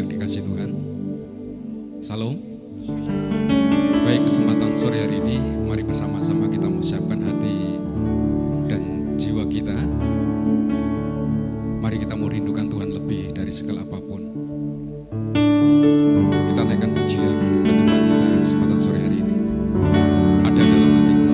yang dikasihi Tuhan. Salam. Baik, kesempatan sore hari ini, mari bersama-sama kita menyiapkan hati dan jiwa kita. Mari kita mau rindukan Tuhan lebih dari segala apapun. Kita naikkan pujian penyembahan kita kesempatan sore hari ini. Ada dalam hatiku.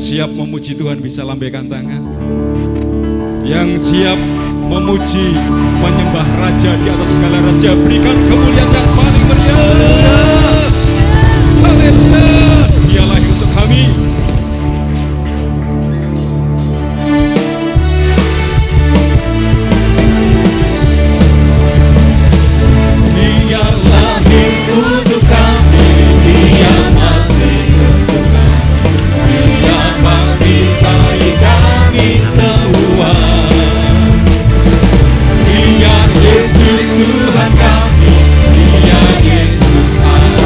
Siap memuji Tuhan bisa lambaikan tangan. Yang siap memuji, menyembah Raja di atas segala raja, berikan kemuliaan yang paling meriah. Haleluya. Dia lahir untuk kami. Dia lahir untuk kami. Dia mati untuk kami. Dia bagi kami semua. Dia Yesus Tuhan kami. Dia Yesus Allah.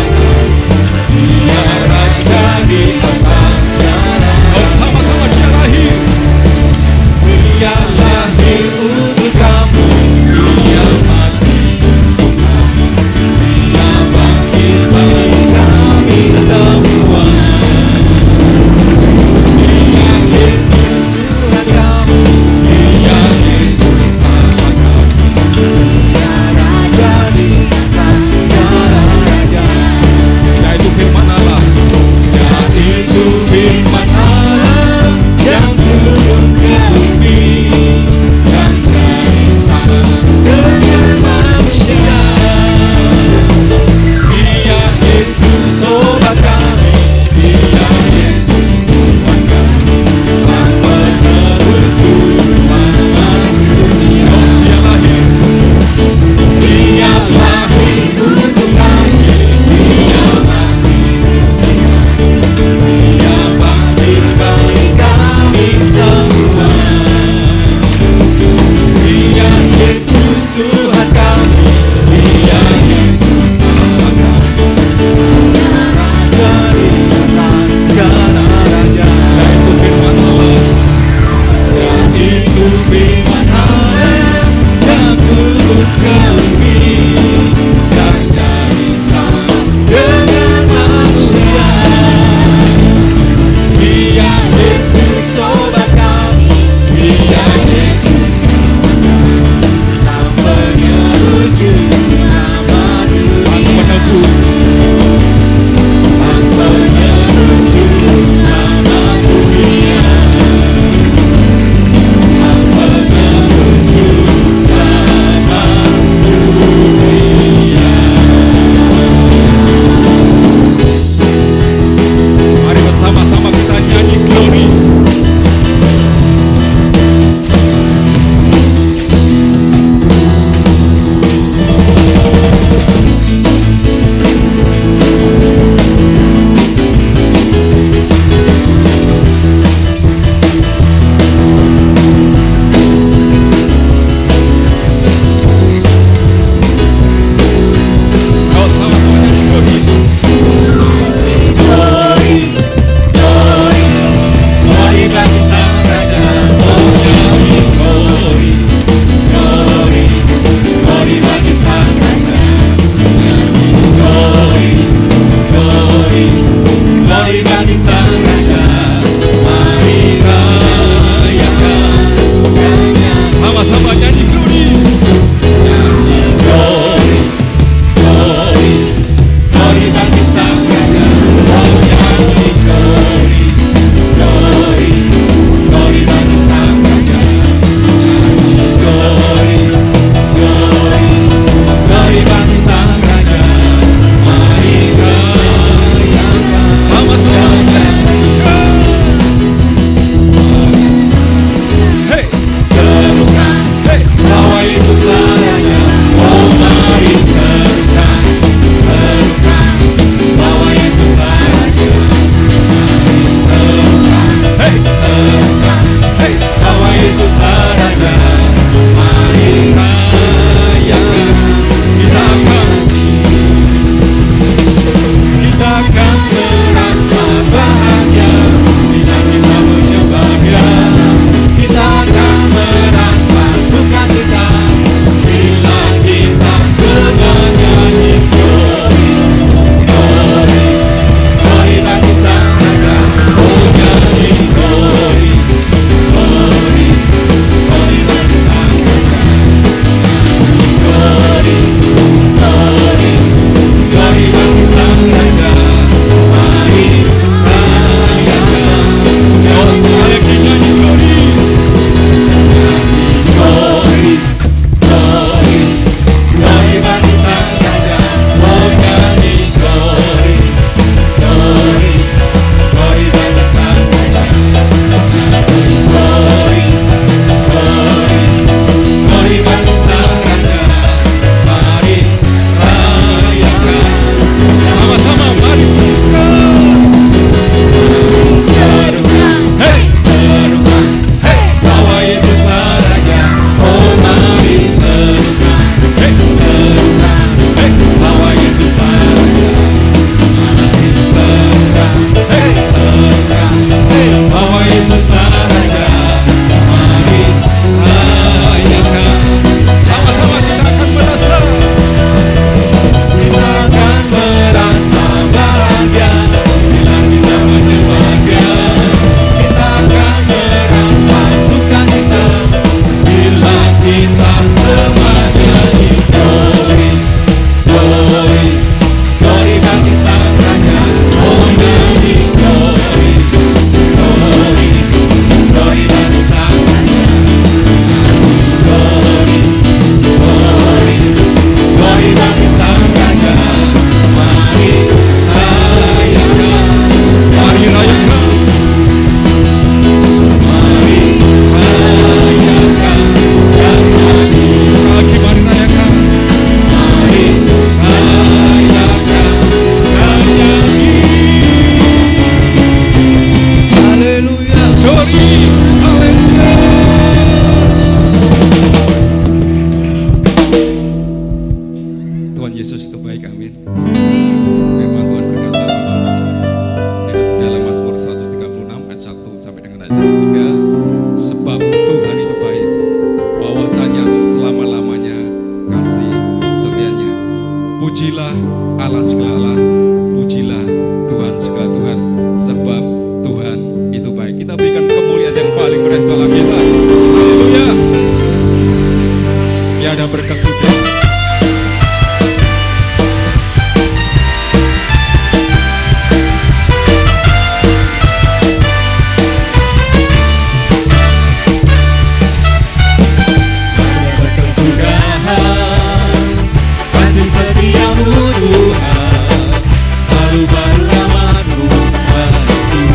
baru rahmat-Mu bagiku.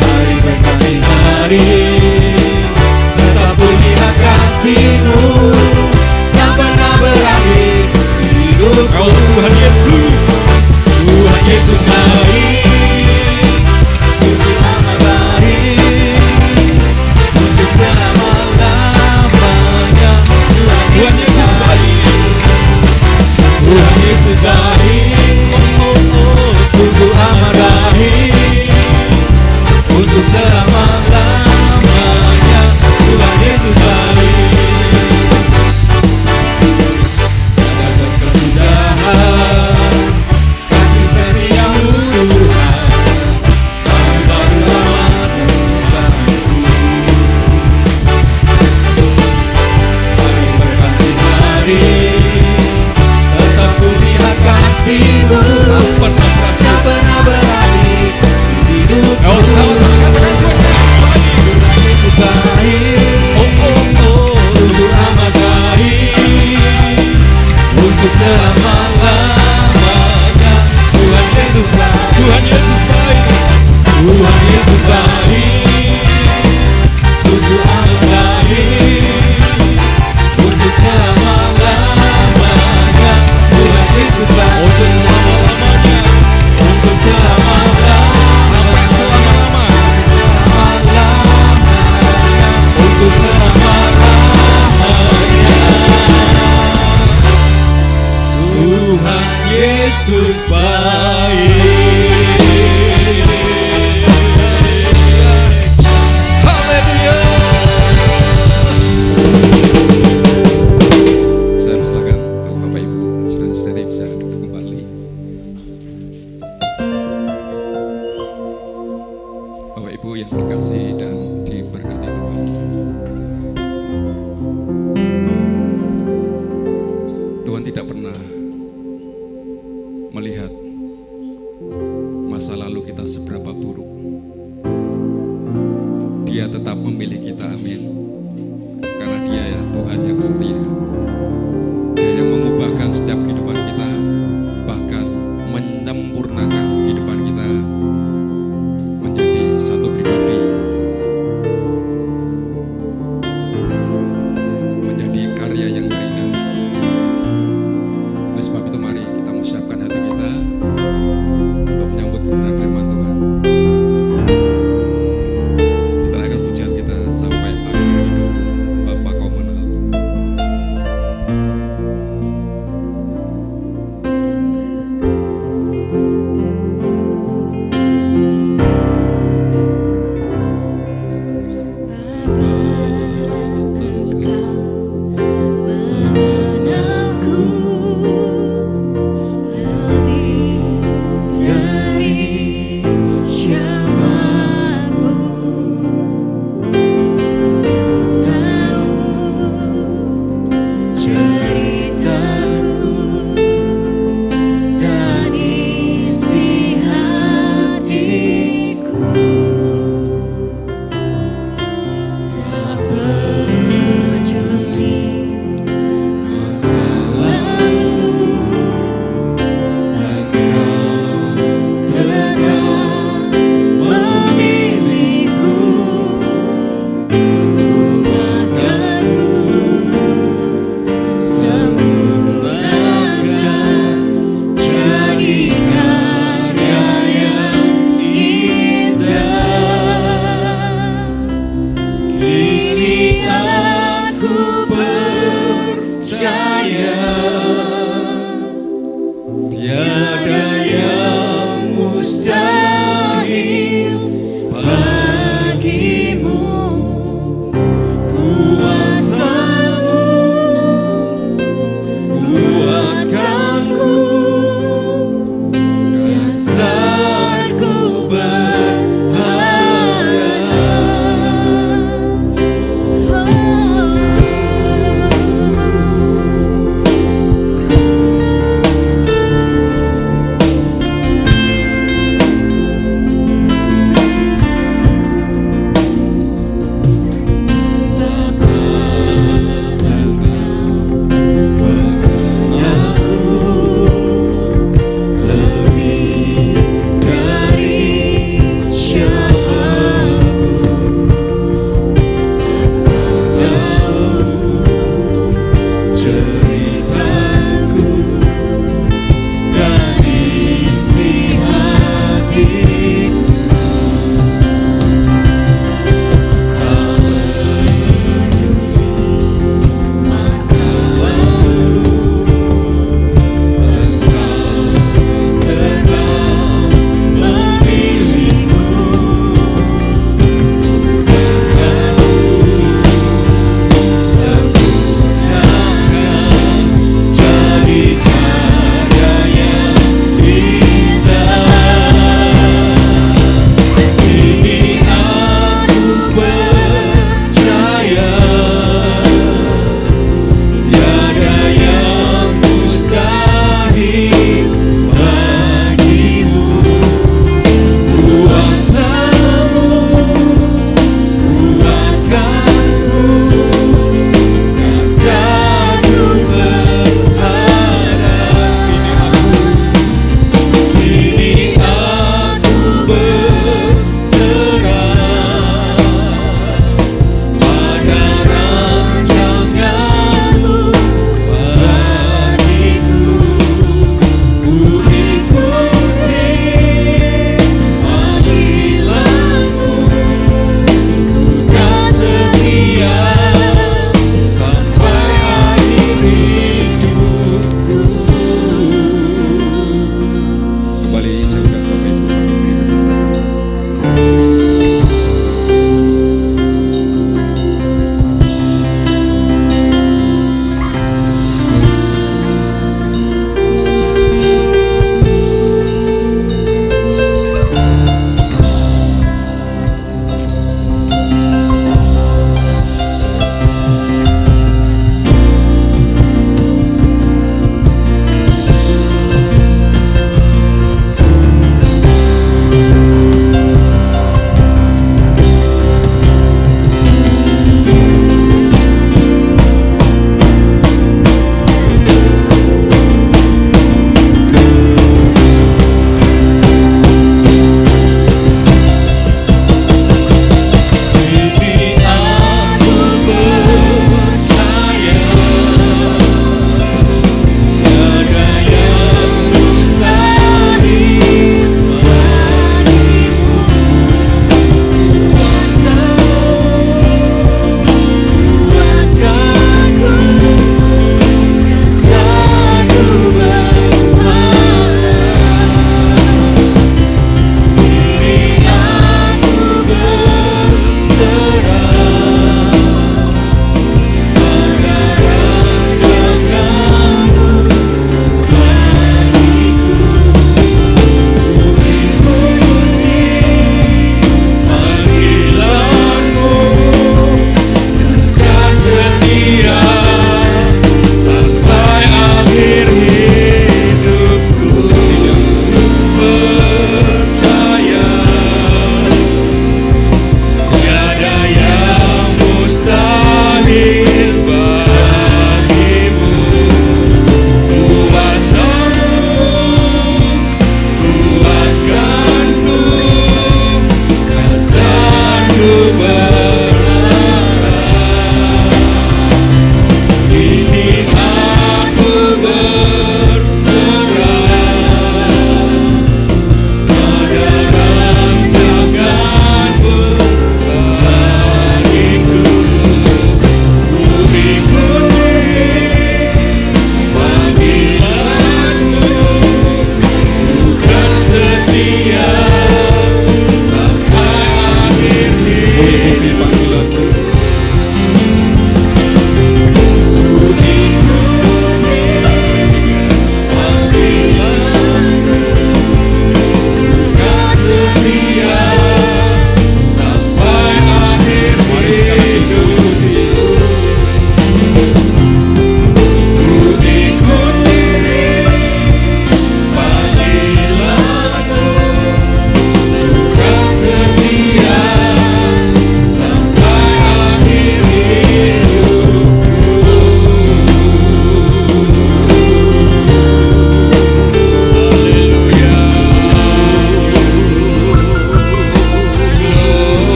Hari berganti hari, tetap lihat kasih-Mu tak pernah berakhir di hidupku. Kau Tuhan Yesus, Tuhan Yesus baik, sungguh amat baik, untuk selama-lamanya. Tuhan Yesus baik, Tuhan Yesus baik, sungguh amat baik, untuk selama-lamanya. Tuhan Yesus baik. Ada kesudahan, kasih setiamu Tuhan, selalu baru rahmat-Mu bagiku. Hari berganti hari, tetap ku lihat kasih-Mu tak pernah berakhir di hidupku. kau sama-sama katakan Tuhan Yesus baik. Tuhan Yesus baik, sungguh amat baik, untuk selama-lamanya. Tuhan Yesus baik, Tuhan Yesus baik, Tuhan Yesus baik, sungguh amat baik, untuk selama-lamanya. Tuhan Yesus baik, untuk selama-lamanya, untuk selama-lamanya, sampai selama-lama. untuk selama-lamanya. Tuhan Yesus baik. Haleluya. Saya persilakan untuk Bapak Ibu, saudara-saudari bisa duduk kembali. Bapak Ibu yang dikasihi dan diberkati Tuhan, Tuhan tidak pernah melihat masa lalu kita seberapa buruk. Dia tetap memilih kita, amin. Karena Dia ya Tuhan yang setia. Dia yang mengubahkan setiap kehidupan kita, bahkan menyempurnakan kehidupan kita menjadi satu pribadi, menjadi karya yang terindah. Oleh sebab itu mari kita siapkan hati kita untuk menyambut kebenaran firman Tuhan. Kita akan pujian kita sampai akhir hidupku, Bapa Kau mengenal.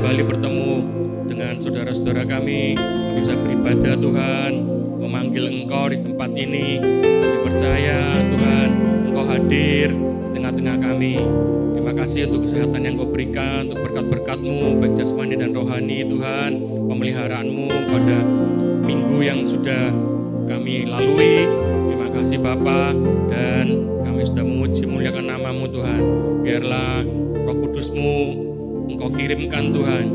kembali bertemu dengan saudara-saudara kami bisa beribadah Tuhan, memanggil Engkau di tempat ini. Kami percaya Tuhan, Engkau hadir di tengah-tengah kami. Terima kasih untuk kesehatan yang Kau berikan, untuk berkat-berkat-Mu, baik jasmani dan rohani Tuhan, pemeliharaanmu pada minggu yang sudah kami lalui. Terima kasih Bapa, dan kami sudah memuji muliakan nama-Mu Tuhan. Biarlah Roh Kudus-Mu Engkau kirimkan Tuhan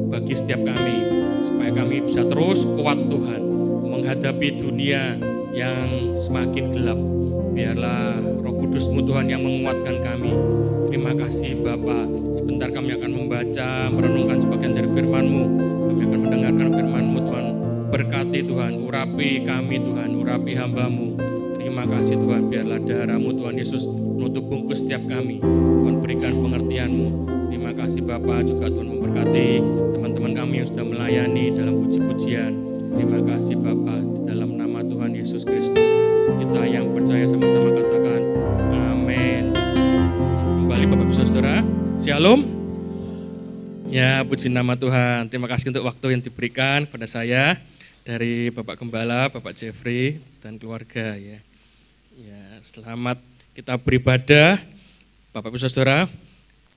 bagi setiap kami, supaya kami bisa terus kuat Tuhan menghadapi dunia yang semakin gelap. Biarlah Roh Kudus-Mu Tuhan yang menguatkan kami. Terima kasih Bapa. Sebentar kami akan membaca, merenungkan sebagian dari firman-Mu. Kami akan mendengarkan firman-Mu Tuhan. Berkati Tuhan, urapi kami Tuhan, urapi hamba-Mu. Terima kasih Tuhan, biarlah darah-Mu Tuhan Yesus menutup bungkus setiap kami. Tuhan berikan pengertian-Mu. Terima kasih Bapa, juga Tuhan memberkati teman-teman kami yang sudah melayani dalam puji-pujian. Terima kasih Bapa, di dalam nama Tuhan Yesus Kristus. Kita yang percaya sama-sama katakan amin. Kembali Bapak Ibu Saudara, Shalom. Ya, puji nama Tuhan. Terima kasih untuk waktu yang diberikan pada saya dari Bapak Gembala, Bapak Jeffrey dan keluarga ya. Ya, selamat kita beribadah Bapak Ibu Saudara.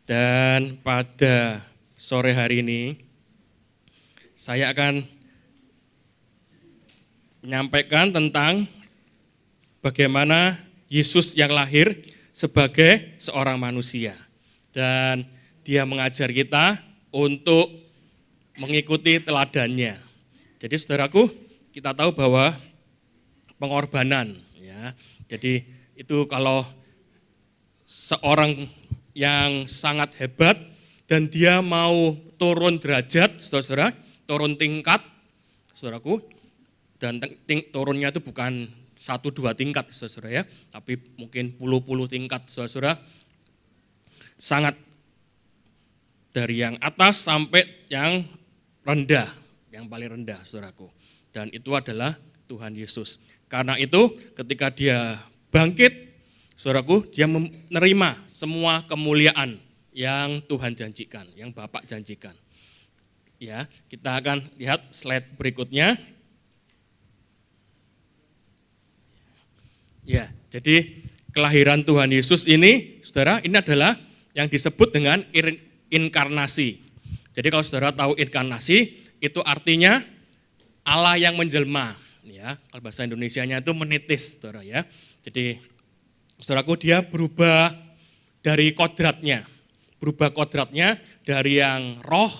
Dan pada sore hari ini saya akan menyampaikan tentang bagaimana Yesus yang lahir sebagai seorang manusia. Dan dia mengajar kita untuk mengikuti teladannya. Jadi saudaraku, kita tahu bahwa pengorbanan ya. Jadi itu kalau seorang yang sangat hebat dan dia mau turun derajat, saudara, turun tingkat, saudaraku, dan turunnya itu bukan 1-2 tingkat, saudara ya, tapi mungkin puluh-puluh tingkat, saudara, sangat dari yang atas sampai yang rendah, yang paling rendah, saudaraku. Dan itu adalah Tuhan Yesus. Karena itu ketika dia bangkit, saudaraku, dia menerima semua kemuliaan yang Tuhan janjikan, yang Bapak janjikan. Ya, kita akan lihat slide berikutnya. Ya, jadi kelahiran Tuhan Yesus ini, saudara, ini adalah yang disebut dengan inkarnasi. Jadi kalau saudara tahu inkarnasi, itu artinya Allah yang menjelma. Ya, kalau bahasa Indonesianya itu menitis, saudara ya. Jadi saudaraku, dia berubah dari kodratnya. Berubah kodratnya dari yang roh,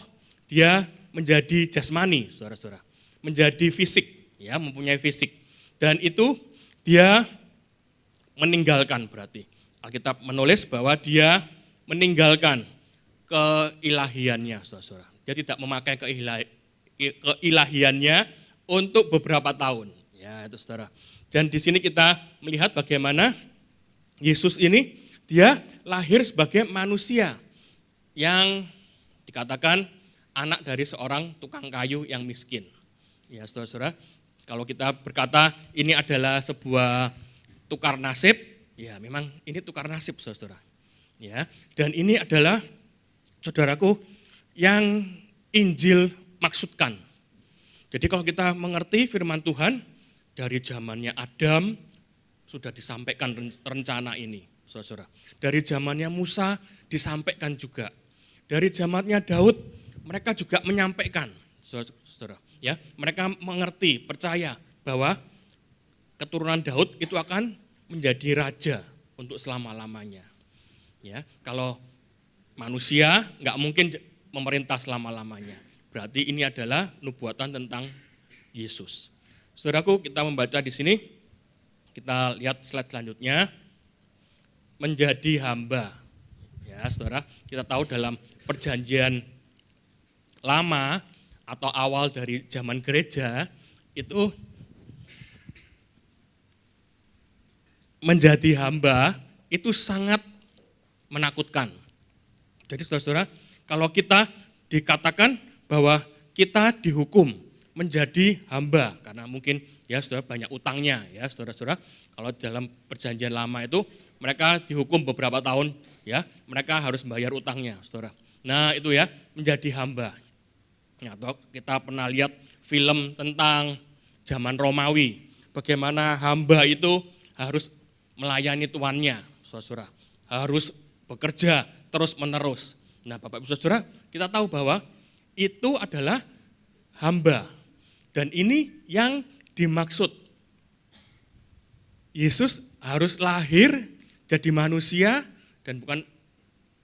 dia menjadi jasmani, saudara-saudara. Menjadi fisik, ya, mempunyai fisik. Dan itu dia meninggalkan berarti. Alkitab menulis bahwa dia meninggalkan keilahiannya, saudara-saudara. Dia tidak memakai keilahiannya untuk beberapa tahun. Ya, itu saudara. Dan di sini kita melihat bagaimana Yesus ini dia lahir sebagai manusia yang dikatakan anak dari seorang tukang kayu yang miskin. Ya, saudara-saudara, kalau kita berkata ini adalah sebuah tukar nasib, ya memang ini tukar nasib, saudara. Ya, dan ini adalah saudaraku yang Injil maksudkan. Jadi kalau kita mengerti firman Tuhan dari zamannya Adam sudah disampaikan rencana ini, saudara. Dari zamannya Musa disampaikan juga. Dari zamannya Daud mereka juga menyampaikan, saudara. Ya, mereka mengerti, percaya bahwa keturunan Daud itu akan menjadi raja untuk selama-lamanya. Ya, kalau manusia nggak mungkin memerintah selama-lamanya. Berarti ini adalah nubuatan tentang Yesus. Saudaraku, kita membaca di sini. Kita lihat slide selanjutnya, menjadi hamba. Ya, saudara, kita tahu dalam perjanjian lama atau awal dari zaman gereja, itu menjadi hamba itu sangat menakutkan. Jadi saudara-saudara, kalau kita dikatakan bahwa kita dihukum menjadi hamba, karena mungkin ya saudara banyak utangnya ya saudara-saudara. Kalau dalam perjanjian lama itu mereka dihukum beberapa tahun ya, mereka harus membayar utangnya saudara. Nah itu ya, menjadi hamba. Ya, atau kita pernah lihat film tentang zaman Romawi, bagaimana hamba itu harus melayani tuannya, saudara, harus bekerja terus menerus. Nah Bapak Ibu Saudara, kita tahu bahwa itu adalah hamba. Dan ini yang dimaksud. Yesus harus lahir jadi manusia dan bukan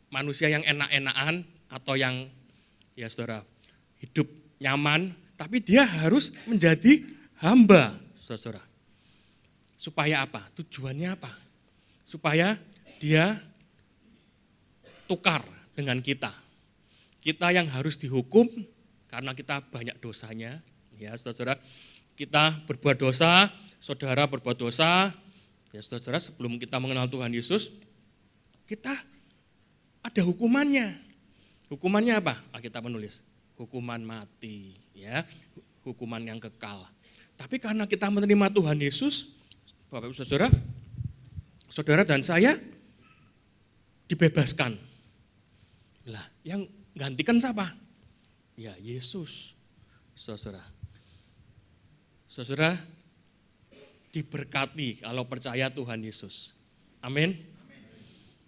manusia yang enak-enakan atau yang ya saudara hidup nyaman, tapi dia harus menjadi hamba, saudara. Supaya apa? Tujuannya apa? Supaya dia tukar dengan kita. Kita yang harus dihukum karena kita banyak dosanya, ya saudara. Kita berbuat dosa, saudara berbuat dosa, ya saudara, sebelum kita mengenal Tuhan Yesus, kita ada hukumannya. Hukumannya apa? Alkitab menulis, hukuman mati, ya, hukuman yang kekal. Tapi karena kita menerima Tuhan Yesus, Bapak Ibu Saudara, saudara dan saya dibebaskan. Lah, yang gantikan siapa? Ya, Yesus. Saudara. Saudara diberkati kalau percaya Tuhan Yesus. Amin.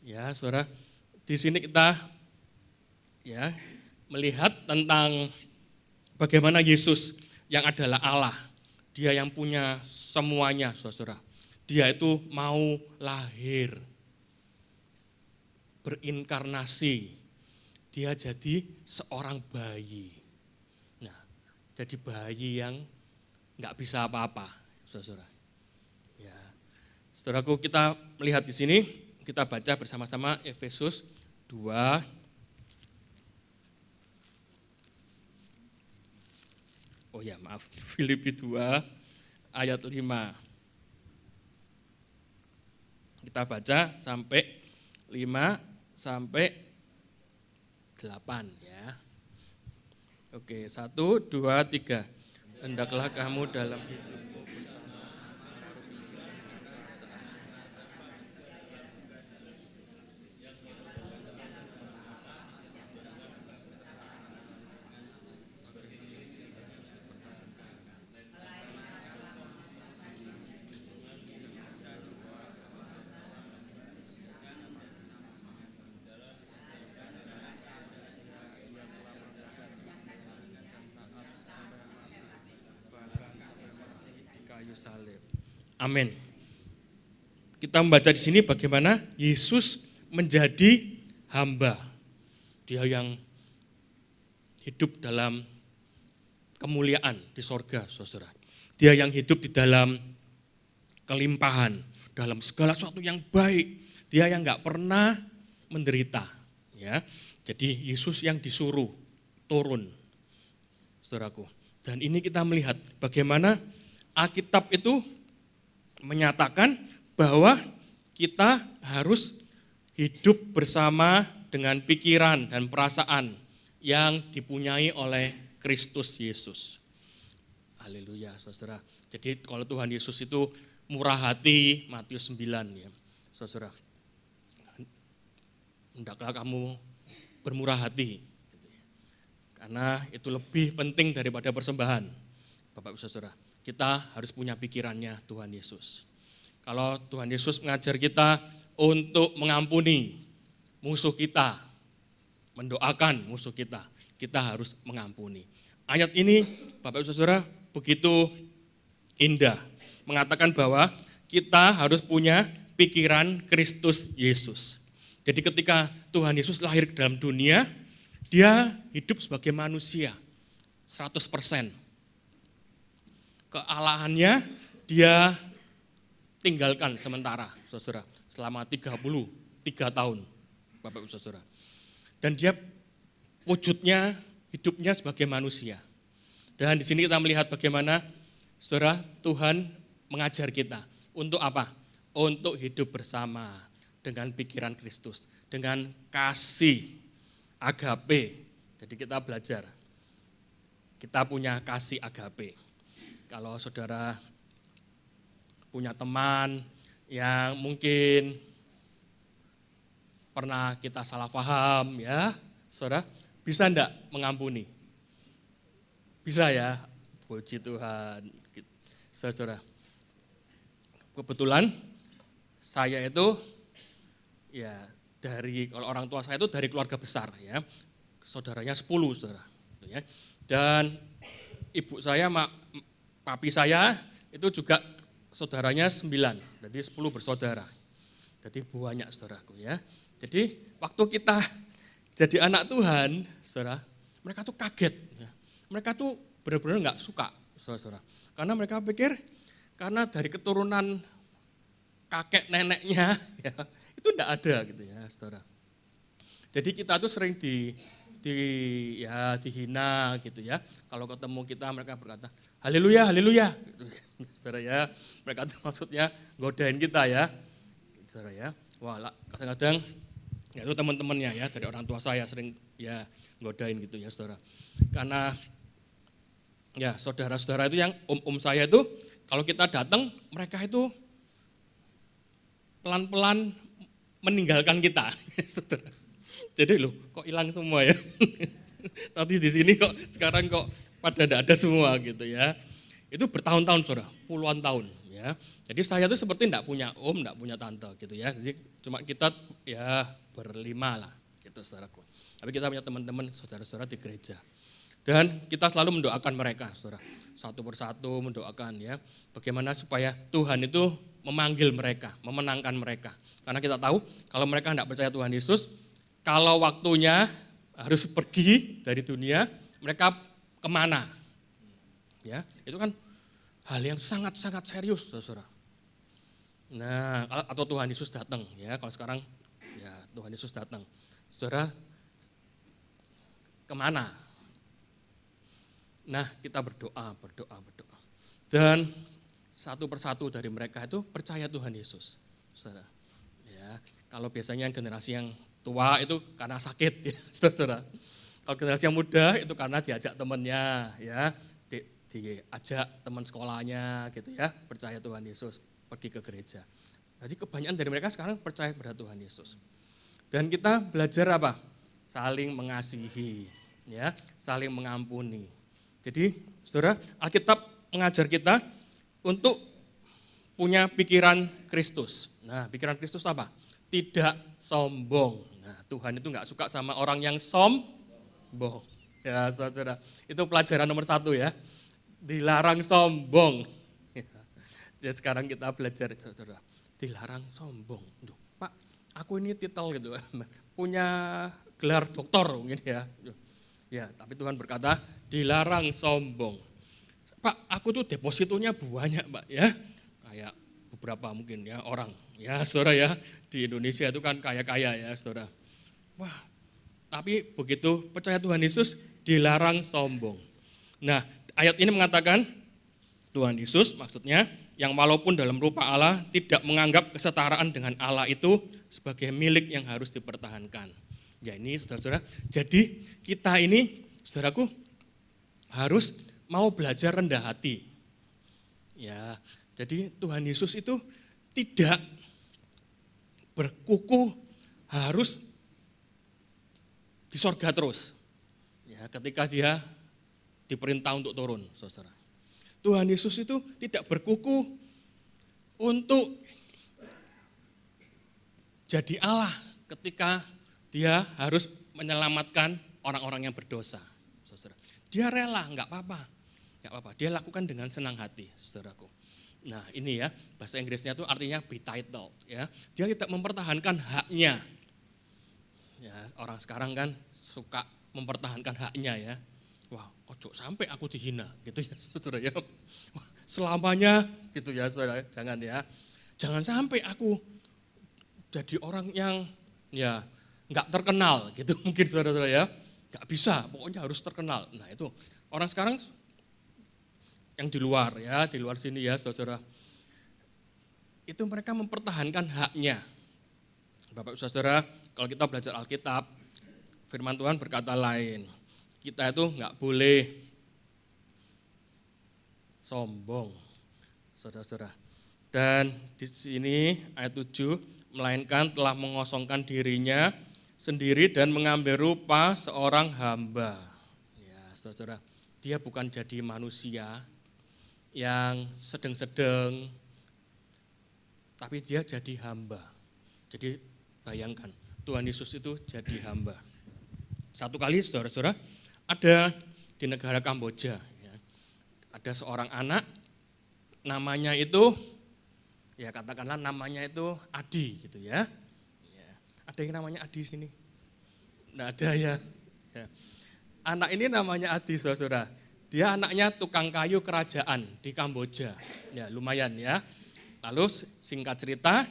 Ya, saudara. Di sini kita ya melihat tentang bagaimana Yesus yang adalah Allah. Dia yang punya semuanya, saudara. Dia itu mau lahir, berinkarnasi. Dia jadi seorang bayi. Nah, jadi bayi yang nggak bisa apa-apa, saudara. Ya, saudaraku, kita melihat di sini, kita baca bersama-sama Efesus 2. Oh ya, maaf, Filipi 2 ayat 5. Kita baca sampai 5 sampai 8 ya. Oke, 1, 2, 3. Hendaklah kamu dalam hidupmu di kayu salib. Amin. Kita membaca di sini bagaimana Yesus menjadi hamba. Dia yang hidup dalam kemuliaan di sorga, saudara. Dia yang hidup di dalam kelimpahan, dalam segala sesuatu yang baik. Dia yang nggak pernah menderita. Ya, jadi Yesus yang disuruh turun, saudaraku. Dan ini kita melihat bagaimana Alkitab itu menyatakan bahwa kita harus hidup bersama dengan pikiran dan perasaan yang dipunyai oleh Kristus Yesus. Haleluya, saudara. Jadi kalau Tuhan Yesus itu murah hati, Matius 9 ya, saudara. Hendaklah kamu bermurah hati, karena itu lebih penting daripada persembahan. Bapak Ibu Saudara, kita harus punya pikirannya Tuhan Yesus. Kalau Tuhan Yesus mengajar kita untuk mengampuni musuh kita, mendoakan musuh kita harus mengampuni. Ayat ini, Bapak Ibu Saudara, begitu indah, mengatakan bahwa kita harus punya pikiran Kristus Yesus. Jadi ketika Tuhan Yesus lahir ke dalam dunia, dia hidup sebagai manusia 100%. Kealahannya dia tinggalkan sementara, saudara, selama 33 tahun, Bapak Ibu Saudara. Dan dia wujudnya, hidupnya sebagai manusia. Dan di sini kita melihat bagaimana, saudara, Tuhan mengajar kita untuk apa? Untuk hidup bersama dengan pikiran Kristus, dengan kasih agape. Jadi kita belajar, kita punya kasih agape. Kalau saudara punya teman yang mungkin pernah kita salah paham ya, saudara, bisa enggak mengampuni? Bisa ya, puji Tuhan. Saudara, kebetulan saya itu ya kalau orang tua saya itu dari keluarga besar ya, saudaranya 10 saudara. Ya. Dan ibu saya, papi saya itu juga saudaranya 9, jadi 10 bersaudara. Jadi banyak saudaraku ya. Jadi waktu kita jadi anak Tuhan, saudara, mereka tuh kaget. Ya. Mereka tuh benar-benar enggak suka, saudara. Karena mereka pikir, karena dari keturunan kakek neneknya, ya, itu enggak ada gitu ya, saudara. Jadi kita tuh sering dihina gitu ya. Kalau ketemu kita mereka berkata, haleluya, haleluya. Saudara ya, mereka tuh maksudnya godain kita ya. Saudara ya, wah kadang-kadang ya itu teman-temannya ya, dari orang tua saya sering ya godain gitu ya saudara. Karena ya saudara-saudara itu yang saya itu kalau kita datang mereka itu pelan-pelan meninggalkan kita. Jadi loh kok hilang semua ya. Tadi di sini kok sekarang kok pada tidak ada semua gitu ya. Itu bertahun-tahun saudara, puluhan tahun ya. Jadi saya itu seperti tidak punya tidak punya tante gitu ya. Jadi cuma kita ya berlima lah gitu saudaraku. Tapi kita punya teman-teman saudara-saudara di gereja. Dan kita selalu mendoakan mereka, saudara. Satu persatu mendoakan ya. Bagaimana supaya Tuhan itu memanggil mereka, memenangkan mereka. Karena kita tahu kalau mereka tidak percaya Tuhan Yesus, kalau waktunya harus pergi dari dunia, mereka kemana? Ya, itu kan hal yang sangat-sangat serius, saudara. Nah, atau Tuhan Yesus datang, ya. Kalau sekarang, ya Tuhan Yesus datang, saudara, kemana? Nah, kita berdoa. Dan satu persatu dari mereka itu percaya Tuhan Yesus, saudara. Ya, kalau biasanya generasi yang tua itu karena sakit, ya, saudara. Kalau generasi yang muda itu karena diajak temannya, ya, diajak teman sekolahnya, gitu ya, percaya Tuhan Yesus, pergi ke gereja. Jadi kebanyakan dari mereka sekarang percaya kepada Tuhan Yesus. Dan kita belajar apa? Saling mengasihi, ya, saling mengampuni. Jadi, saudara, Alkitab mengajar kita untuk punya pikiran Kristus. Nah, pikiran Kristus apa? Tidak sombong. Nah, Tuhan itu enggak suka sama orang yang sombong. Ya, saudara, itu pelajaran nomor 1 ya. Dilarang sombong. Ya, sekarang kita belajar, saudara. Dilarang sombong. Duh, Pak, aku ini titel gitu, punya gelar doktor mungkin ya. Ya, tapi Tuhan berkata, dilarang sombong. Pak, aku tuh depositonya banyak, Pak, ya. Kayak beberapa mungkin ya orang, ya saudara ya, di Indonesia itu kan kaya-kaya ya saudara. Wah, tapi begitu percaya Tuhan Yesus, dilarang sombong. Nah, ayat ini mengatakan, Tuhan Yesus maksudnya, yang walaupun dalam rupa Allah, tidak menganggap kesetaraan dengan Allah itu sebagai milik yang harus dipertahankan. Ya ini saudara-saudara, jadi kita ini, saudaraku, harus mau belajar rendah hati. Ya, jadi Tuhan Yesus itu tidak berkukuh harus di sorga terus. Ya, ketika dia diperintah untuk turun, saudara. Tuhan Yesus itu tidak berkukuh untuk jadi Allah ketika dia harus menyelamatkan orang-orang yang berdosa, saudara. Dia rela, enggak apa-apa. Dia lakukan dengan senang hati, saudaraku. Nah, ini ya, bahasa Inggrisnya itu artinya be titled, ya. Dia tidak mempertahankan haknya. Ya, orang sekarang kan suka mempertahankan haknya ya. Wah, ojo sampai aku dihina, gitu ya, saudara ya. Wah, selamanya gitu ya, saudara. Jangan ya. Jangan sampai aku jadi orang yang ya enggak terkenal gitu mungkin saudara-saudara ya. Enggak bisa, pokoknya harus terkenal. Nah, itu orang sekarang yang di luar ya, di luar sini ya saudara. Itu mereka mempertahankan haknya. Bapak saudara, kalau kita belajar Alkitab, firman Tuhan berkata lain. Kita itu enggak boleh sombong, saudara-saudara. Dan di sini ayat 7, melainkan telah mengosongkan dirinya sendiri dan mengambil rupa seorang hamba. Ya, saudara, dia bukan jadi manusia yang sedang-sedang, tapi dia jadi hamba. Jadi bayangkan, Tuhan Yesus itu jadi hamba. Satu kali saudara-saudara, ada di negara Kamboja, ya, ada seorang anak, namanya itu, ya katakanlah namanya itu Adi gitu ya. Ada yang namanya Adi sini? Nggak ada ya. Anak ini namanya Adi, saudara. Dia anaknya tukang kayu kerajaan di Kamboja. Ya, lumayan ya. Lalu singkat cerita,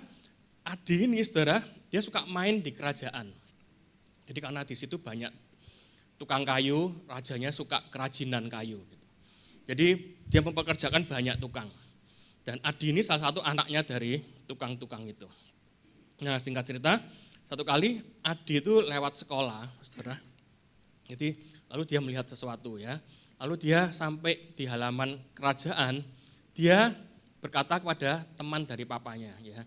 Adi ini saudara, dia suka main di kerajaan. Jadi karena di situ banyak tukang kayu, rajanya suka kerajinan kayu. Jadi dia mempekerjakan banyak tukang. Dan Adi ini salah satu anaknya dari tukang-tukang itu. Nah, singkat cerita, satu kali Adi itu lewat sekolah, saudara. Jadi lalu dia melihat sesuatu ya. Lalu dia sampai di halaman kerajaan, dia berkata kepada teman dari papanya, ya,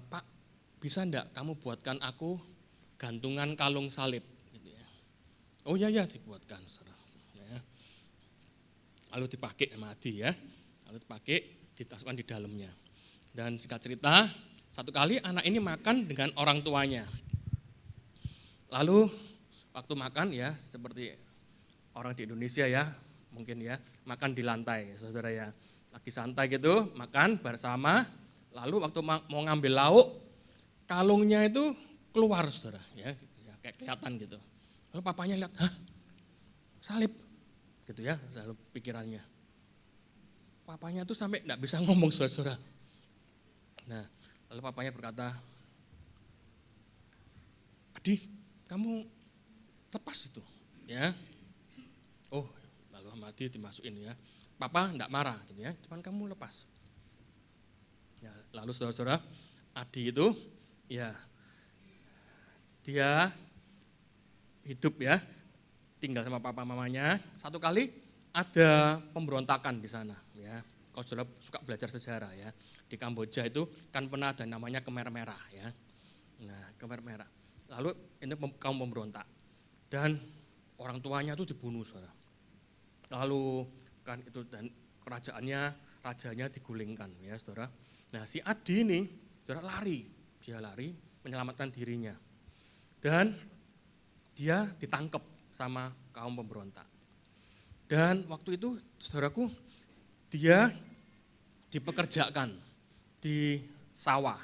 Pak, bisa enggak kamu buatkan aku gantungan kalung salib? Gitu ya. Oh ya dibuatkan, saudara. Ya. Lalu dipakai sama Adi ya. Lalu dipakai, ditasukkan di dalamnya. Dan singkat cerita, satu kali anak ini makan dengan orang tuanya. Lalu waktu makan ya seperti orang di Indonesia ya, mungkin ya, makan di lantai, saudara ya. Lagi santai gitu, makan bersama, lalu waktu mau ngambil lauk, kalungnya itu keluar, saudara ya, kayak kelihatan gitu. Lalu papanya lihat, hah, salib, gitu ya, lalu pikirannya. Papanya tuh sampai enggak bisa ngomong, saudara. Nah, lalu papanya berkata, Adi, kamu lepas itu, ya. Oh, lalu sama Adi dimasukin ya. Papa enggak marah, gitu ya. Cuman kamu lepas. Ya, lalu saudara-saudara, Adi itu, ya, dia hidup ya, tinggal sama papa mamanya. Satu kali ada pemberontakan di sana, ya. Kalau saudara suka belajar sejarah ya. Di Kamboja itu kan pernah ada namanya Khmer Merah ya. Nah, Khmer Merah. Lalu ini kaum pemberontak. Dan orang tuanya itu dibunuh, saudara. Lalu kan itu dan rajanya digulingkan ya, saudara. Nah, si Adi ini saudara lari, dia lari menyelamatkan dirinya. Dan dia ditangkap sama kaum pemberontak. Dan waktu itu saudaraku, dia dipekerjakan di sawah.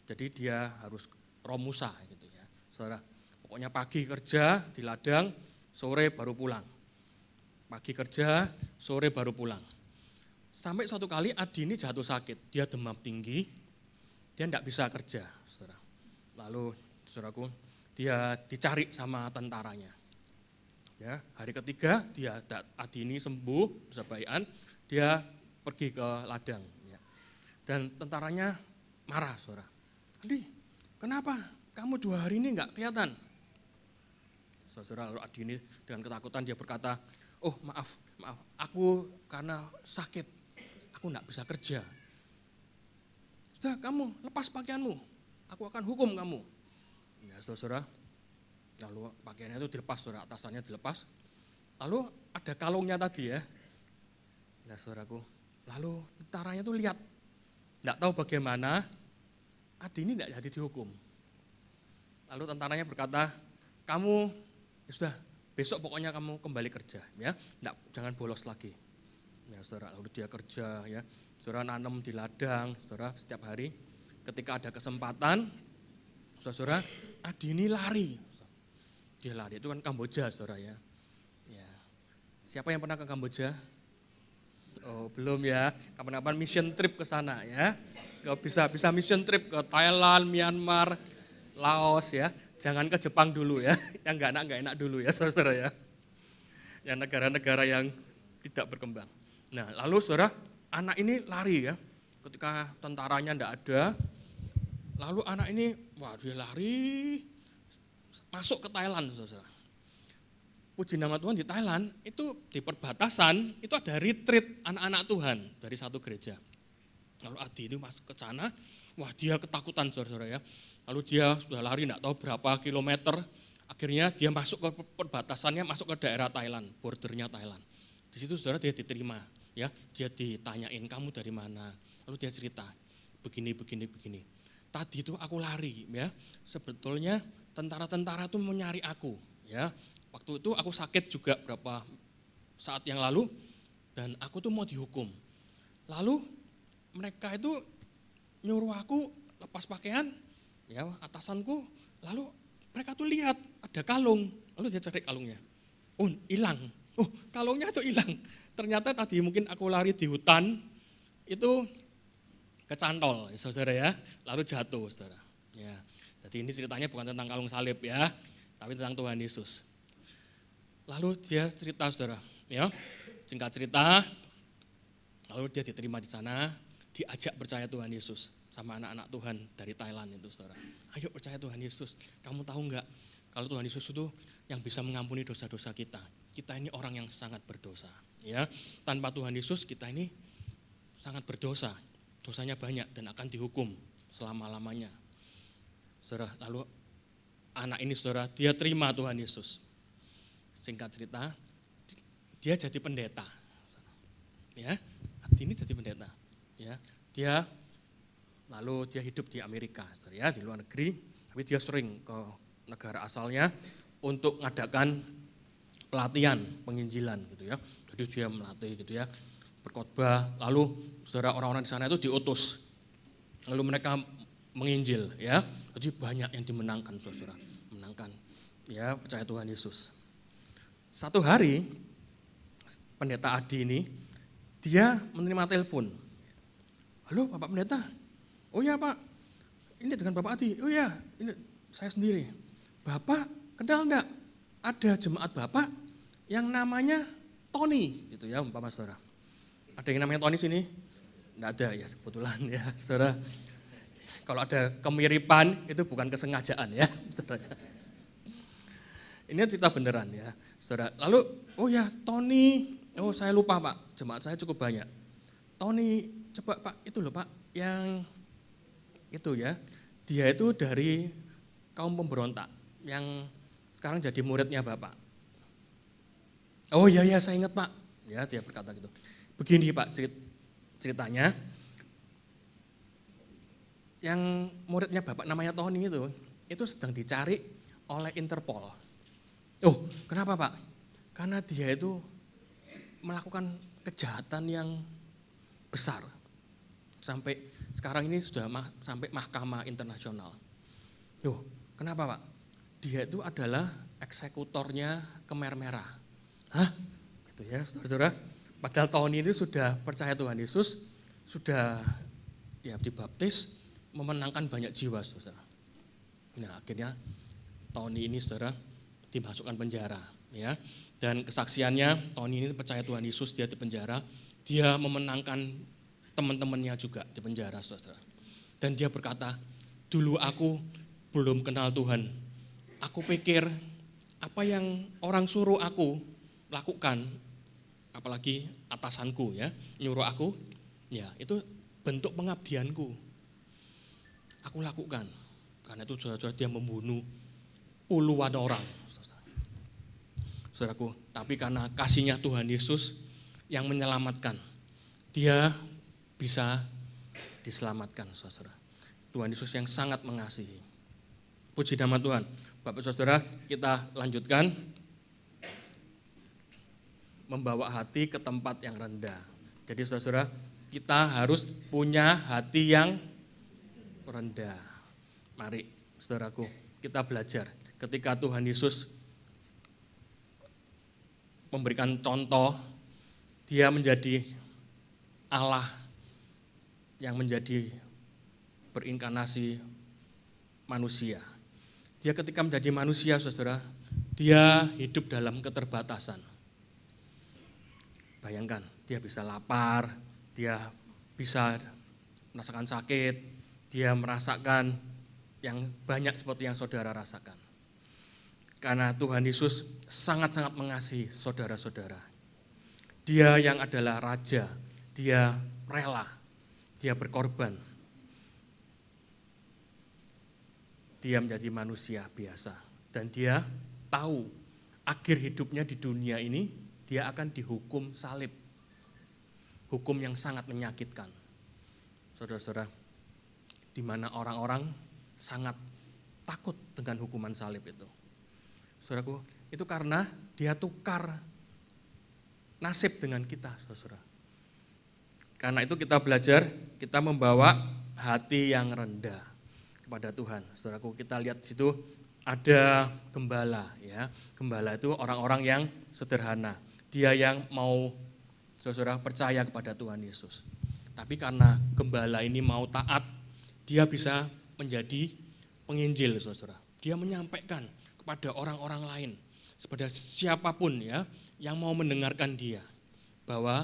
Jadi dia harus romusa gitu ya. Saudara, pokoknya pagi kerja di ladang, sore baru pulang. Pagi kerja, sore baru pulang. Sampai suatu kali Adi ini jatuh sakit, dia demam tinggi, dia tidak bisa kerja, saudara. Lalu, saudaraku, dia dicari sama tentaranya. Ya, hari ketiga Adi ini sembuh, bisa baikan, dia pergi ke ladang. Ya. Dan tentaranya marah, saudara. Adi, kenapa kamu 2 hari ini enggak kelihatan? Saudara, lalu Adi ini dengan ketakutan dia berkata, oh maaf, aku karena sakit, aku enggak bisa kerja. Sudah, kamu lepas pakaianmu, aku akan hukum kamu. Ya, saudara, lalu pakaiannya itu dilepas, saudara, atasannya dilepas. Lalu ada kalungnya tadi ya. Nah, saudaraku, lalu tentaranya itu lihat, enggak tahu bagaimana Adi ini enggak jadi dihukum. Lalu tentaranya berkata, kamu ya sudah, besok pokoknya kamu kembali kerja ya, jangan bolos lagi. Ya, saudara, lalu dia kerja ya. Saudara nanam di ladang, saudara, setiap hari. Ketika ada kesempatan, saudara, Adi ini lari. Dia lari, itu kan Kamboja, saudara ya. Ya. Siapa yang pernah ke Kamboja? Oh, belum ya. Kapan-kapan mission trip ke sana ya. Bisa mission trip ke Thailand, Myanmar, Laos ya. Jangan ke Jepang dulu ya. Yang enggak enak dulu ya, saudara ya. Yang negara-negara yang tidak berkembang. Nah, lalu saudara, anak ini lari ya. Ketika tentaranya enggak ada, lalu anak ini, wah dia lari masuk ke Thailand, saudara. Puji nama Tuhan, di Thailand itu di perbatasan itu ada retreat anak-anak Tuhan dari satu gereja. Lalu Adi itu masuk ke sana, wah dia ketakutan, saudara ya. Lalu dia sudah lari tidak tahu berapa kilometer, akhirnya dia masuk ke perbatasannya, masuk ke daerah Thailand, bordernya Thailand. Di situ saudara dia diterima, ya, dia ditanyain kamu dari mana, lalu dia cerita begini. Tadi itu aku lari, ya, sebetulnya tentara-tentara itu mau nyari aku, ya. Waktu itu aku sakit juga berapa saat yang lalu dan aku tuh mau dihukum. Lalu mereka itu nyuruh aku lepas pakaian, ya, atasanku, lalu mereka tuh lihat ada kalung, lalu dia cari kalungnya. Oh, hilang. Oh, kalungnya tuh hilang. Ternyata tadi mungkin aku lari di hutan, itu kecantol, saudara ya, lalu jatuh, saudara. Ya, jadi ini ceritanya bukan tentang kalung salib ya, tapi tentang Tuhan Yesus. Lalu dia cerita, saudara, ya, singkat cerita, lalu dia diterima di sana, diajak percaya Tuhan Yesus sama anak-anak Tuhan dari Thailand itu, saudara. Ayo percaya Tuhan Yesus. Kamu tahu enggak kalau Tuhan Yesus itu yang bisa mengampuni dosa-dosa kita. Kita ini orang yang sangat berdosa, ya. Tanpa Tuhan Yesus kita ini sangat berdosa. Dosanya banyak dan akan dihukum selama-lamanya. Saudara, lalu anak ini, saudara, dia terima Tuhan Yesus. Singkat cerita, dia jadi pendeta. Ya, ini jadi pendeta. Ya, dia lalu dia hidup di Amerika, ya, di luar negeri, tapi dia sering ke negara asalnya untuk mengadakan pelatihan penginjilan gitu ya. Jadi dia melatih gitu ya, berkhotbah, lalu saudara orang-orang di sana itu diutus. Lalu mereka menginjil ya. Jadi banyak yang dimenangkan, saudara. Menangkan ya, percaya Tuhan Yesus. Satu hari pendeta Adi ini dia menerima telepon. Halo Bapak Pendeta. Oh ya Pak, ini dengan Bapak Adi. Oh ya, ini saya sendiri. Bapak kenal enggak? Ada jemaat Bapak yang namanya Tony, gitu ya umpama saudara. Ada yang namanya Tony sini? Enggak ada ya, kebetulan ya saudara. Kalau ada kemiripan itu bukan kesengajaan ya saudara. Ini cerita beneran ya saudara. Lalu, oh ya Tony, oh saya lupa Pak, jemaat saya cukup banyak. Tony, coba Pak, itu loh Pak, yang itu ya, dia itu dari kaum pemberontak yang sekarang jadi muridnya Bapak. Oh iya saya ingat Pak, ya dia berkata gitu. Begini Pak ceritanya, yang muridnya Bapak namanya Tony itu sedang dicari oleh Interpol. Oh kenapa Pak? Karena dia itu melakukan kejahatan yang besar. Sampai sekarang ini sudah sampai mahkamah internasional. Loh, kenapa Pak? Dia itu adalah eksekutornya Khmer Merah. Hah? Gitu ya, saudara-saudara. Padahal Tony ini sudah percaya Tuhan Yesus, sudah ya dibaptis, memenangkan banyak jiwa, saudara. Nah, akhirnya Tony ini, saudara, dimasukkan penjara, ya. Dan kesaksiannya, Tony ini percaya Tuhan Yesus, dia di penjara, dia memenangkan teman-temannya juga di penjara, saudara. Dan dia berkata, dulu aku belum kenal Tuhan. Aku pikir apa yang orang suruh aku lakukan, apalagi atasanku ya, nyuruh aku, ya itu bentuk pengabdianku. Aku lakukan. Karena itu saudara-saudara dia membunuh puluhan orang. Saudaraku, tapi karena kasihnya Tuhan Yesus yang menyelamatkan, dia bisa diselamatkan, saudara. Tuhan Yesus yang sangat mengasihi. Puji nama Tuhan. Bapak saudara, kita lanjutkan. Membawa hati ke tempat yang rendah. Jadi saudara, kita harus punya hati yang rendah. Mari saudaraku, kita belajar. Ketika Tuhan Yesus memberikan contoh, dia menjadi Allah yang menjadi berinkarnasi manusia. Dia ketika menjadi manusia, saudara, dia hidup dalam keterbatasan. Bayangkan, dia bisa lapar, dia bisa merasakan sakit, dia merasakan yang banyak seperti yang saudara rasakan. Karena Tuhan Yesus sangat-sangat mengasihi saudara-saudara. Dia yang adalah raja, dia rela, dia berkorban. dia menjadi manusia biasa. Dan dia tahu akhir hidupnya di dunia ini, dia akan dihukum salib. Hukum yang sangat menyakitkan. Saudara-saudara, di mana orang-orang sangat takut dengan hukuman salib itu. Saudaraku, itu karena dia tukar nasib dengan kita, saudara. Karena itu kita belajar, kita membawa hati yang rendah kepada Tuhan. Saudaraku, kita lihat di situ ada gembala, ya. Gembala itu orang-orang yang sederhana. Dia yang mau, saudara, percaya kepada Tuhan Yesus. Tapi karena gembala ini mau taat, dia bisa menjadi penginjil, saudara. Dia menyampaikan kepada orang-orang lain, kepada siapapun ya yang mau mendengarkan dia, bahwa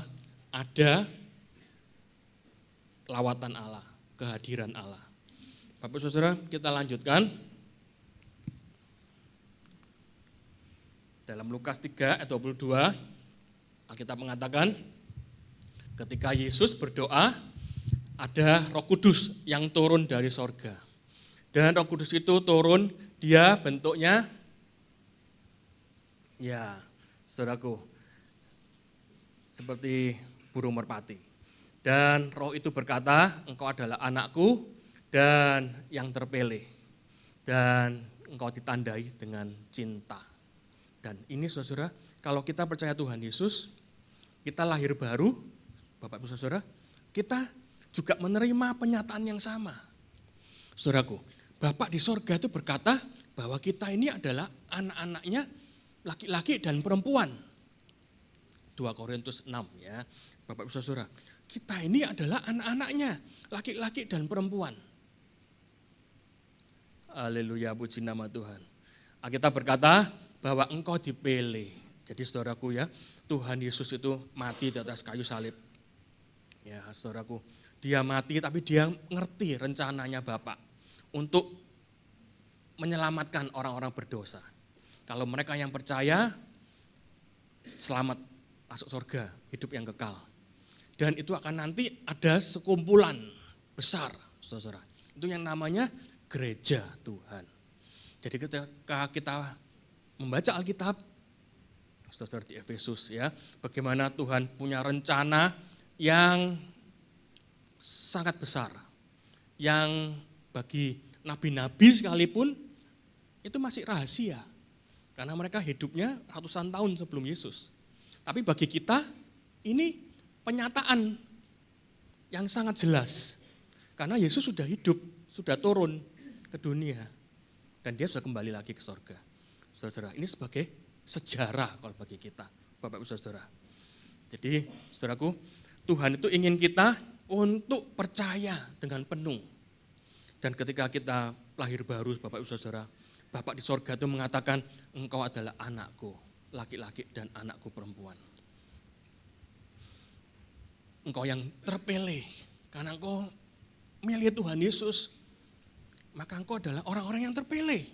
ada lawatan Allah, kehadiran Allah. Bapak saudara, kita lanjutkan. Dalam Lukas 3 ayat 22, Alkitab mengatakan, ketika Yesus berdoa, ada Roh Kudus yang turun dari sorga. Dan Roh Kudus itu turun, dia bentuknya, ya saudaraku, seperti burung merpati. Dan Roh itu berkata, engkau adalah anakku dan yang terpilih. Dan engkau ditandai dengan cinta. Dan ini saudara, kalau kita percaya Tuhan Yesus, kita lahir baru, Bapak Ibu Saudara, kita juga menerima penyataan yang sama. Saudaraku, Bapak di sorga itu berkata bahwa kita ini adalah anak-anaknya laki-laki dan perempuan. 2 Korintus 6 ya, Bapak Ibu Saudara. Kita ini adalah anak-anaknya, laki-laki dan perempuan. Haleluya, puji nama Tuhan. Alkitab berkata bahwa engkau dipilih. Jadi saudaraku ya, Tuhan Yesus itu mati di atas kayu salib. Ya saudaraku, dia mati tapi dia ngerti rencananya Bapa untuk menyelamatkan orang-orang berdosa. Kalau mereka yang percaya, selamat masuk surga, hidup yang kekal. Dan itu akan nanti ada sekumpulan besar, saudara. Itu yang namanya gereja Tuhan. Jadi ketika kita membaca Alkitab, saudara di Efesus ya, bagaimana Tuhan punya rencana yang sangat besar, yang bagi nabi-nabi sekalipun itu masih rahasia, karena mereka hidupnya ratusan tahun sebelum Yesus. Tapi bagi kita ini penyataan yang sangat jelas, karena Yesus sudah hidup, sudah turun ke dunia, dan dia sudah kembali lagi ke surga. Saudara, ini sebagai sejarah kalau bagi kita, Bapak Ibu Saudara. Jadi, saudaraku, Tuhan itu ingin kita untuk percaya dengan penuh. Dan ketika kita lahir baru, Bapak Ibu Saudara, Bapak di surga itu mengatakan, engkau adalah anakku, laki-laki dan anakku perempuan. Engkau yang terpilih, karena engkau milih Tuhan Yesus, maka engkau adalah orang-orang yang terpilih.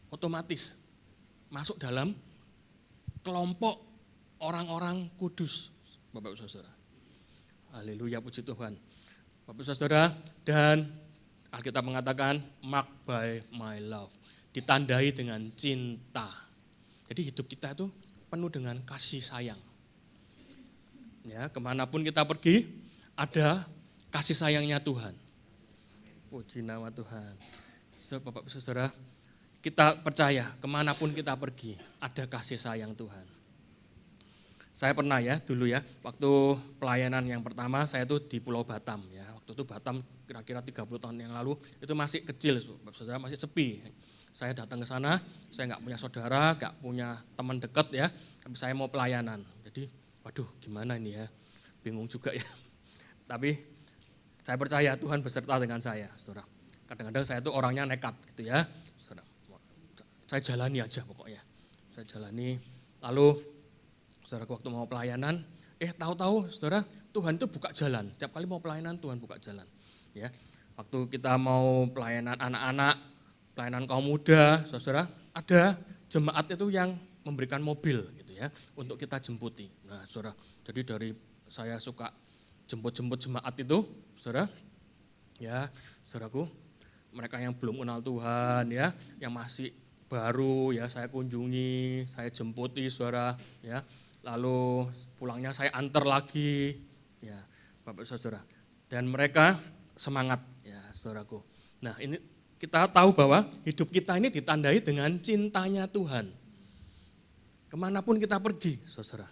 Otomatis masuk dalam kelompok orang-orang kudus, Bapak Ibu Saudara. Haleluya, puji Tuhan. Bapak Ibu Saudara, dan Alkitab mengatakan, marked by my love, ditandai dengan cinta. Jadi hidup kita itu penuh dengan kasih sayang. Ya, kemanapun kita pergi, ada kasih sayangnya Tuhan. Puji nama Tuhan. Bapak Ibu Saudara, kita percaya kemanapun kita pergi, ada kasih sayang Tuhan. Saya pernah ya, dulu ya, waktu pelayanan yang pertama saya itu di Pulau Batam ya. Waktu itu Batam kira-kira 30 tahun yang lalu, itu masih kecil, Bapak Saudara, masih sepi. Saya datang ke sana, saya nggak punya saudara, nggak punya teman dekat ya, tapi saya mau pelayanan. Jadi, waduh gimana ini ya, bingung juga ya. Tapi saya percaya Tuhan beserta dengan saya, saudara. Kadang-kadang saya itu orangnya nekat gitu ya, saudara. Saya jalani aja pokoknya. Saya jalani, lalu saudara waktu mau pelayanan, tahu-tahu saudara Tuhan itu buka jalan. Setiap kali mau pelayanan Tuhan buka jalan. Ya, waktu kita mau pelayanan anak-anak, pelayanan kaum muda, saudara, ada jemaat itu yang memberikan mobil gitu ya, untuk kita jemputi. Nah saudara, jadi dari saya suka jemput-jemput jemaat itu, saudara, ya saudaraku, mereka yang belum kenal Tuhan ya, yang masih baru ya saya kunjungi, saya jemputi saudara ya. Lalu pulangnya saya antar lagi ya, Bapak Saudara. Dan mereka semangat ya saudaraku. Nah, ini kita tahu bahwa hidup kita ini ditandai dengan cintanya Tuhan. Kemanapun kita pergi, saudara.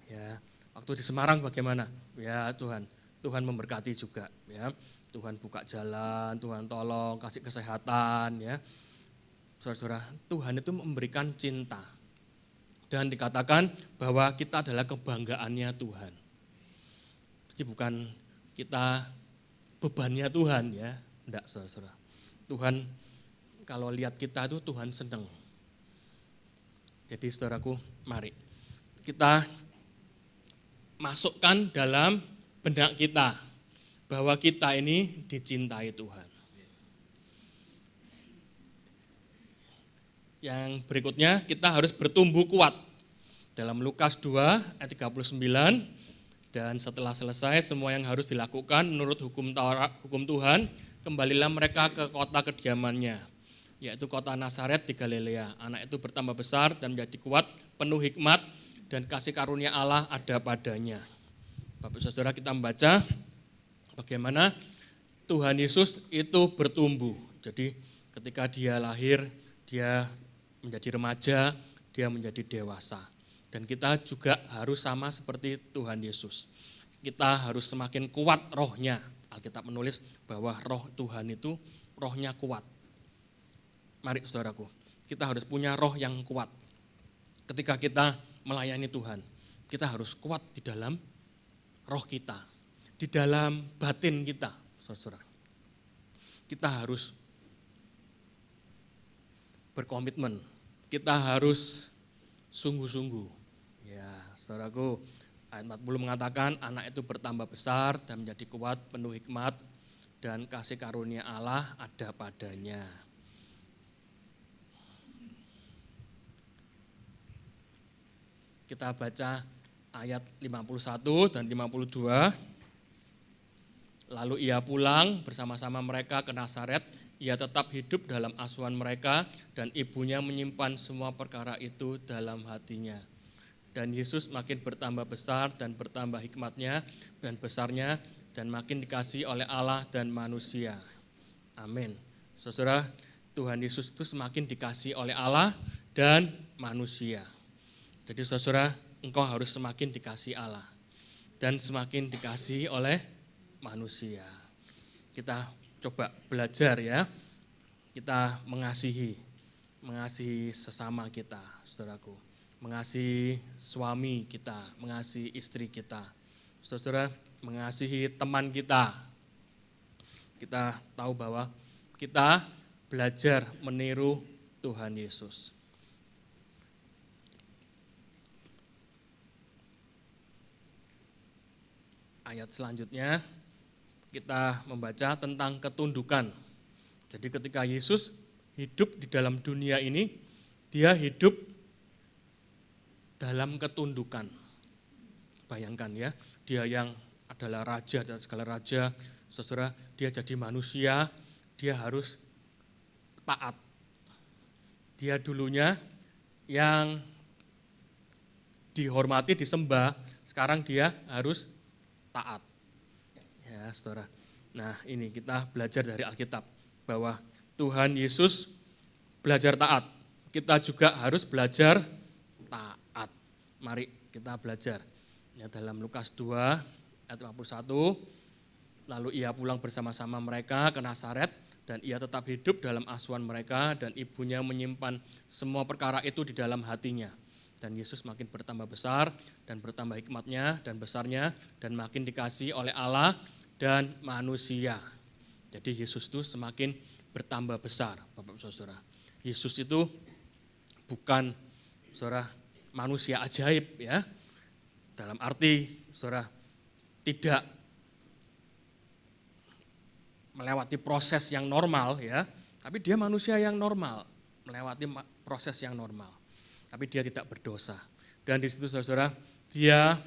Ya, waktu di Semarang bagaimana? Ya Tuhan memberkati juga. Ya, Tuhan buka jalan, Tuhan tolong, kasih kesehatan. Ya, saudara, Tuhan itu memberikan cinta. Dan dikatakan bahwa kita adalah kebanggaannya Tuhan. Jadi bukan kita bebannya Tuhan ya, enggak saudara. Tuhan kalau lihat kita itu Tuhan senang. Jadi saudaraku, mari kita masukkan dalam benak kita bahwa kita ini dicintai Tuhan. Yang berikutnya kita harus bertumbuh kuat. Dalam Lukas 2 ayat 39, dan setelah selesai semua yang harus dilakukan menurut hukum Tuhan, kembalilah mereka ke kota kediamannya, yaitu kota Nazaret di Galilea. Anak itu bertambah besar dan menjadi kuat, penuh hikmat, dan kasih karunia Allah ada padanya. Bapak Saudara, kita membaca bagaimana Tuhan Yesus itu bertumbuh. Jadi ketika dia lahir, dia menjadi remaja, dia menjadi dewasa. Dan kita juga harus sama seperti Tuhan Yesus. Kita harus semakin kuat rohnya. Alkitab menulis bahwa roh Tuhan itu rohnya kuat. Mari saudaraku, kita harus punya roh yang kuat. Ketika kita melayani Tuhan, kita harus kuat di dalam roh kita, di dalam batin kita, saudara. Kita harus berkomitmen, kita harus sungguh-sungguh. Ya, saudaraku, ayat 40 mengatakan anak itu bertambah besar dan menjadi kuat, penuh hikmat, dan kasih karunia Allah ada padanya. Kita baca ayat 51 dan 52. Lalu ia pulang bersama-sama mereka ke Nazaret. Ia tetap hidup dalam asuhan mereka dan ibunya menyimpan semua perkara itu dalam hatinya. Dan Yesus makin bertambah besar dan bertambah hikmatnya dan besarnya dan makin dikasihi oleh Allah dan manusia. Amin. Saudara, Tuhan Yesus itu semakin dikasihi oleh Allah dan manusia. Jadi saudara, engkau harus semakin dikasihi Allah dan semakin dikasihi oleh manusia. Kita coba belajar ya, kita mengasihi sesama kita, saudaraku. Mengasihi suami kita, mengasihi istri kita. Saudara, mengasihi teman kita. Kita tahu bahwa kita belajar meniru Tuhan Yesus. Ayat selanjutnya kita membaca tentang ketundukan. Jadi ketika Yesus hidup di dalam dunia ini, dia hidup dalam ketundukan. Bayangkan ya, dia yang adalah raja dan segala raja, saudara, dia jadi manusia, dia harus taat. Dia dulunya yang dihormati, disembah, sekarang dia harus taat. Ya, saudara. Nah, ini kita belajar dari Alkitab bahwa Tuhan Yesus belajar taat. Kita juga harus belajar taat. Mari kita belajar. Ya, dalam Lukas 2 ayat 51, lalu ia pulang bersama-sama mereka ke Nazaret dan ia tetap hidup dalam asuhan mereka dan ibunya menyimpan semua perkara itu di dalam hatinya. Dan Yesus makin bertambah besar dan bertambah hikmatnya dan besarnya dan makin dikasihi oleh Allah dan manusia. Jadi Yesus itu semakin bertambah besar, Bapak Saudara. Yesus itu bukan saudara manusia ajaib ya. Dalam arti saudara tidak melewati proses yang normal ya, tapi dia manusia yang normal, melewati proses yang normal. Tapi dia tidak berdosa. Dan di situ saudara, dia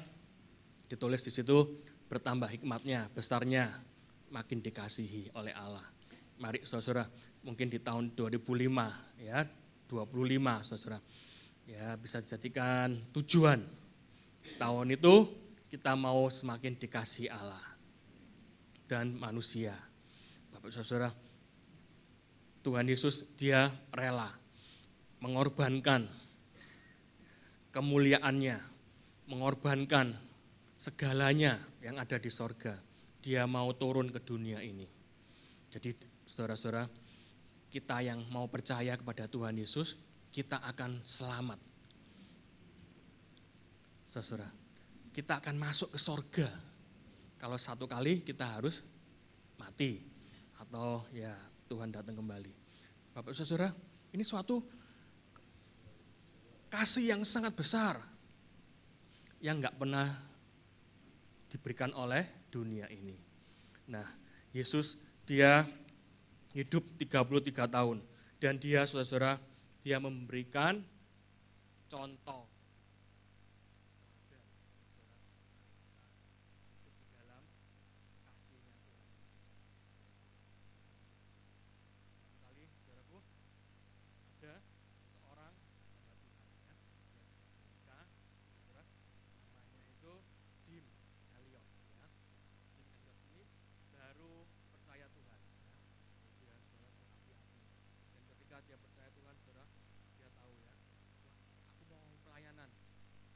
ditulis di situ bertambah hikmatnya, besarnya, makin dikasihi oleh Allah. Mari saudara, mungkin di tahun 2005 ya, 25 saudara. Ya, bisa dijadikan tujuan. Tahun itu kita mau semakin dikasih Allah dan manusia. Bapak saudara, Tuhan Yesus dia rela mengorbankan kemuliaannya, mengorbankan segalanya yang ada di sorga. Dia mau turun ke dunia ini. Jadi saudara-saudara, kita yang mau percaya kepada Tuhan Yesus, kita akan selamat. Saudara, kita akan masuk ke sorga. Kalau satu kali kita harus mati atau ya Tuhan datang kembali. Bapak saudara, ini suatu kasih yang sangat besar yang enggak pernah diberikan oleh dunia ini. Nah, Yesus dia hidup 33 tahun dan dia saudara-saudara, dia memberikan contoh dalam kasihnya Tuhan. Kali saudaraku ada seorang hamba Tuhan ya, saudara, namanya itu Jim Elliot ya. Jim Elliot ini baru percaya Tuhan ya. Dia saudara berapi-api. Dan ketika dia percaya Tuhan, saudara, dia tahu ya, wah, aku mau pelayanan.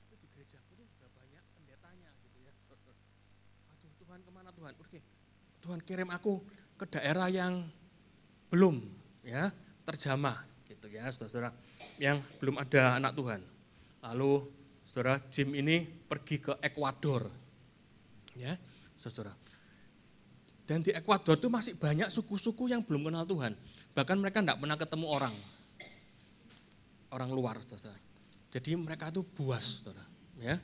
Tapi di gerejaku tuh sudah banyak pendetanya gitu ya, saudara. Aduh, Tuhan kemana Tuhan? Oke, Tuhan kirim aku ke daerah yang belum ya terjamah gitu ya, saudara, yang belum ada anak Tuhan. Lalu saudara, Jim ini pergi ke Ekuador ya, saudara. Dan di Ekuador itu masih banyak suku-suku yang belum kenal Tuhan. Bahkan mereka tidak pernah ketemu orang luar, saudara. Jadi mereka itu buas, saudara. Ya.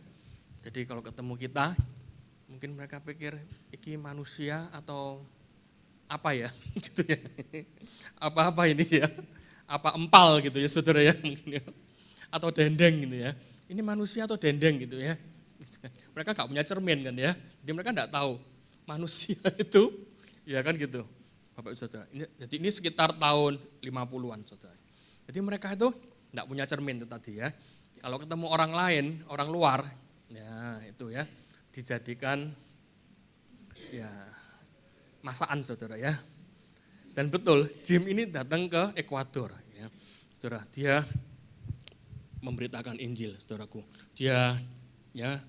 Jadi kalau ketemu kita, mungkin mereka pikir iki manusia atau apa ya, gitu ya. Apa-apa ini ya, apa empal gitu ya, saudara ya, mungkin ya. Atau dendeng gitu ya. Ini manusia atau dendeng gitu ya. Mereka nggak punya cermin kan ya. Jadi mereka nggak tahu manusia itu, ya kan gitu. Bapak Ibu Saudara. Jadi ini sekitar tahun 50-an saudara. Jadi mereka itu nggak punya cermin itu tadi ya. Kalau ketemu orang lain, orang luar, ya itu ya, dijadikan ya masakan saudara ya. Dan betul, Jim ini datang ke Ekuador ya. Saudara, dia memberitakan Injil, saudaraku. Dia ya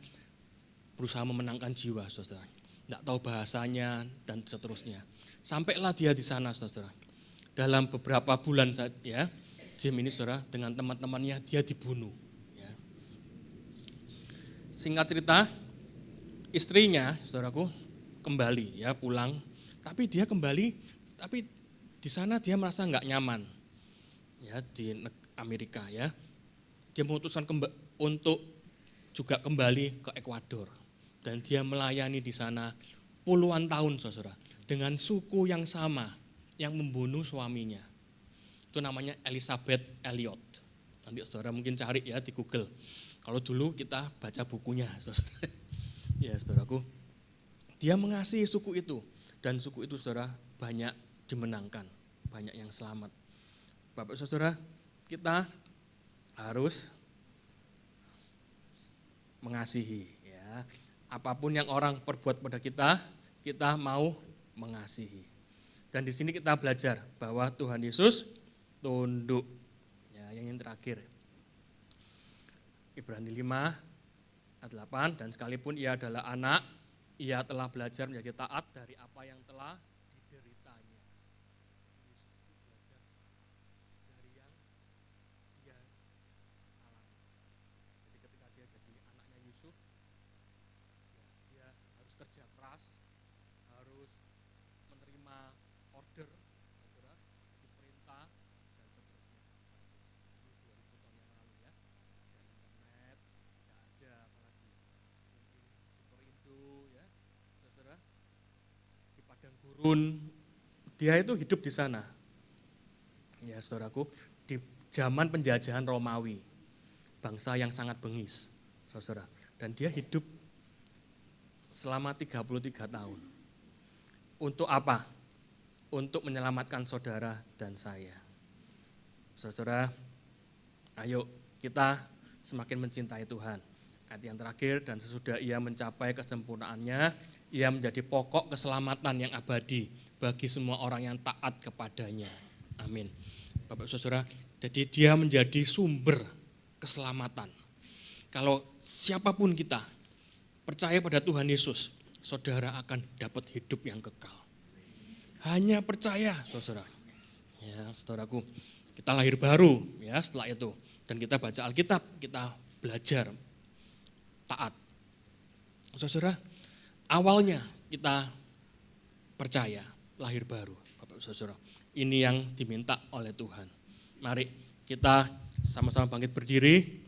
berusaha memenangkan jiwa, saudara. Tidak tahu bahasanya dan seterusnya. Sampailah dia di sana, saudara. Dalam beberapa bulan saja, Jim ini, saudara, dengan teman-temannya dia dibunuh. Ya. Singkat cerita, istrinya, saudaraku, kembali ya pulang. Tapi dia kembali, tapi di sana dia merasa nggak nyaman. Ya di Amerika ya. Dia memutuskan untuk juga kembali ke Ekuador. Dan dia melayani di sana puluhan tahun, saudara. Dengan suku yang sama, yang membunuh suaminya. Itu namanya Elizabeth Elliot. Nanti saudara mungkin cari ya di Google. Kalau dulu kita baca bukunya, saudara. Ya saudaraku. Dia mengasihi suku itu. Dan suku itu, saudara, banyak dimenangkan. Banyak yang selamat. Bapak saudara, kita harus mengasihi ya. Apapun yang orang perbuat pada kita, kita mau mengasihi. Dan di sini kita belajar bahwa Tuhan Yesus tunduk. Ya, yang terakhir. Ibrani 5 ayat 8, dan sekalipun ia adalah anak, ia telah belajar menjadi taat dari apa yang telah dideritanya. Yesus itu belajar dari yang dia alami. Jadi ketika dia jadi anaknya Yusuf, ya, dia harus kerja keras, harus menerima order, saudara, diperintah, dan seterusnya. Ini 2000 tahun yang lalu ya, ada internet, tidak ada apalagi, mungkin Superindo ya, saudara, di padang gurun, dia itu hidup di sana. Ya saudaraku, di zaman penjajahan Romawi, bangsa yang sangat bengis, saudara. Dan dia hidup selama 33 tahun. Untuk apa? untuk menyelamatkan saudara dan saya. Saudara, ayo kita semakin mencintai Tuhan. Ayat yang terakhir, dan sesudah ia mencapai kesempurnaannya, ia menjadi pokok keselamatan yang abadi bagi semua orang yang taat kepadanya. Amin. Bapak saudara, jadi dia menjadi sumber keselamatan. Kalau siapapun kita percaya pada Tuhan Yesus, saudara akan dapat hidup yang kekal. Hanya percaya, saudara. Ya, saudaraku, kita lahir baru ya setelah itu, dan kita baca Alkitab, kita belajar taat. Saudara, awalnya kita percaya, lahir baru, Bapak saudara. Ini yang diminta oleh Tuhan. Mari kita sama-sama bangkit berdiri.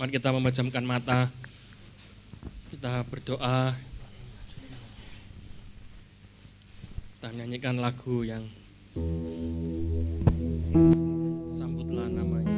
Mari kita memejamkan mata, kita berdoa, kita nyanyikan lagu yang sambutlah namanya.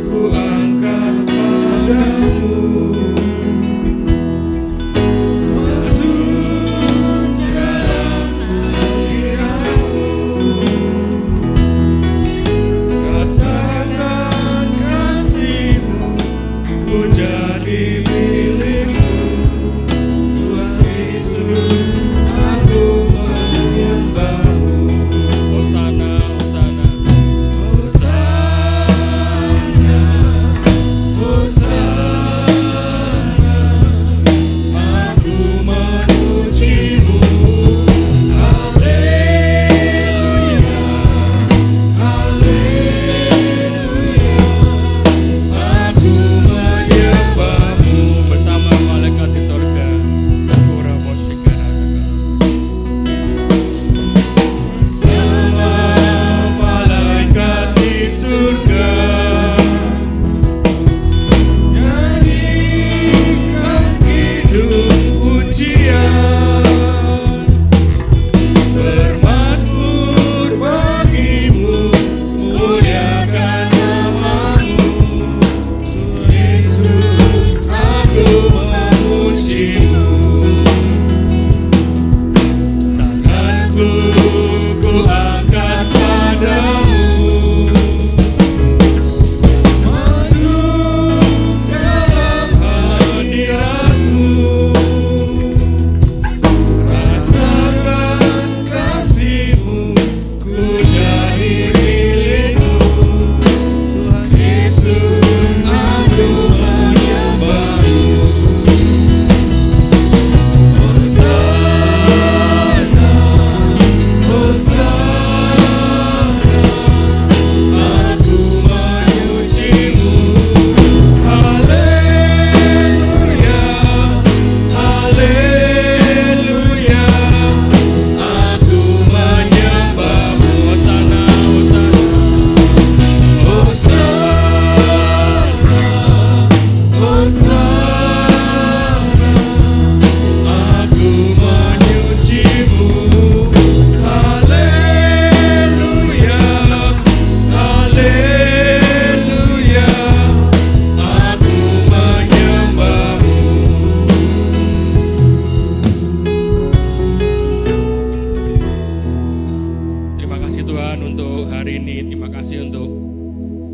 Ku angkat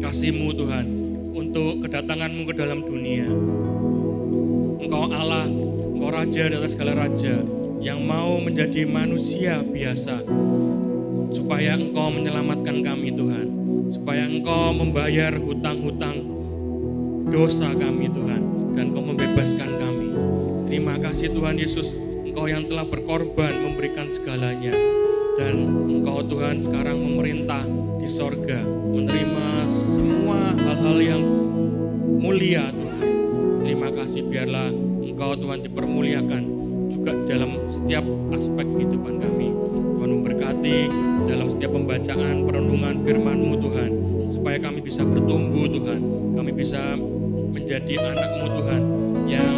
kasih-Mu Tuhan, untuk kedatangan-Mu ke dalam dunia. Engkau Allah, Engkau Raja di atas segala raja, yang mau menjadi manusia biasa, supaya Engkau menyelamatkan kami Tuhan, supaya Engkau membayar hutang-hutang dosa kami Tuhan, dan Engkau membebaskan kami. Terima kasih Tuhan Yesus, Engkau yang telah berkorban memberikan segalanya, dan Engkau Tuhan sekarang memerintah di sorga, menerima semua hal-hal yang mulia Tuhan. Terima kasih, biarlah Engkau Tuhan dipermuliakan juga dalam setiap aspek kehidupan kami. Tuhan memberkati dalam setiap pembacaan perenungan firman-Mu Tuhan, supaya kami bisa bertumbuh Tuhan, kami bisa menjadi anak-Mu Tuhan yang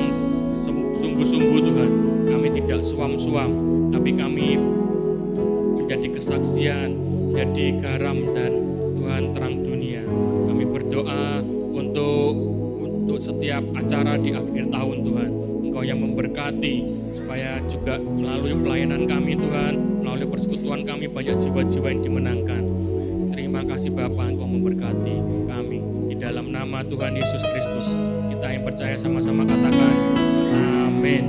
sungguh-sungguh Tuhan. Kami tidak suam-suam, tapi kami menjadi kesaksian, menjadi garam dan Tuhan terang dunia. Kami berdoa untuk setiap acara di akhir tahun Tuhan, Engkau yang memberkati, supaya juga melalui pelayanan kami Tuhan, melalui persekutuan kami banyak jiwa-jiwa yang dimenangkan. Terima kasih Bapa, Engkau memberkati kami. Di dalam nama Tuhan Yesus Kristus, kita yang percaya sama-sama katakan, amin.